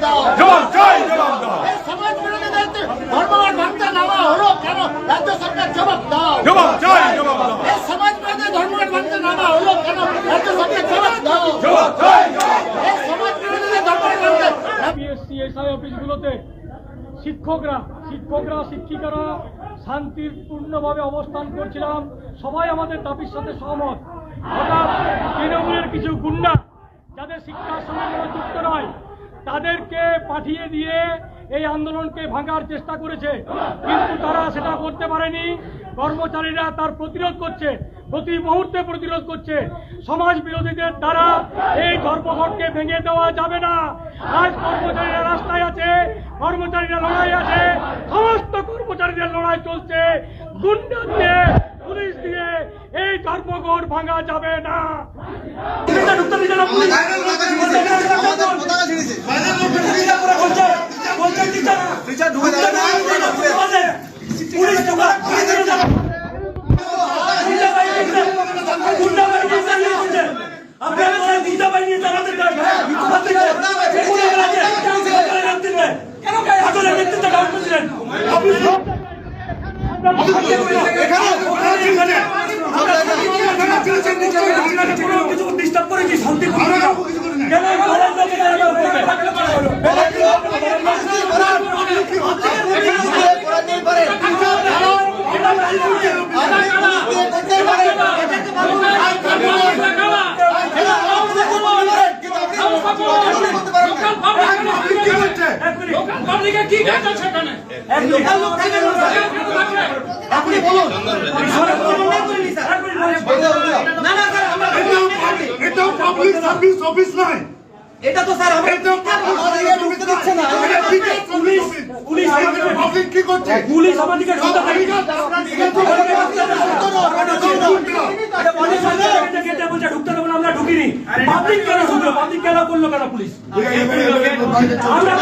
দাও। জবাব চাই, জবাব দাও। এই সমাজ বিরোধীদের ধর্মঘট ভাঙতে নামা হলো কেন? রাজ্য সরকার জবাব দাও। জবাব চাই, জবাব দাও। এই সমাজ বিরোধী ধর্মঘট ভাঙতে নামা হলো কেন? রাজ্য সরকার জবাব দাও। জবাব চাই, জবাব দাও। এই সমাজ বিরোধীদের ধর্মঘট ভাঙতে পিএসসি এসআই অফিসগুলোতে শিক্ষকরা শিক্ষিকারা শান্তিপূর্ণভাবে অবস্থান করছিলাম। সবাই আমাদের দাবির সাথে সহমত। হঠাৎ তৃণমূলের কিছু গুন্ডা যাদের শিক্ষার সঙ্গে কোনো যুক্ত নয় তাদেরকে পাঠিয়ে দিয়ে এই আন্দোলনকে ভাঙার চেষ্টা করেছে, কিন্তু তারা সেটা করতে পারেনি। কর্মচারীরা তার প্রতিরোধ করছে, প্রতি মুহূর্তে প্রতিরোধ করছে। সমাজ বিরোধীদের দ্বারা এই ধর্মঘটকে ভেঙে দেওয়া যাবে না। আজ কর্মচারীরা রাস্তায় আছে, কর্মচারীরা লড়াই আছে, সমস্ত কর্মচারীদের লড়াই চলছে। গুন্ডা দিয়ে, পুলিশ দিয়ে এই ধর্মঘট ভাঙা যাবে না। এটা তো স্যার দিচ্ছে না। পুলিশ কি করছে? পুলিশ আমাদেরকে ঢুকতে দেবো না, আমরা ঢুকিনি। পাবলিক কেন ঢুকলো? পাবলিক কেন করলো কেন পুলিশ? আমরা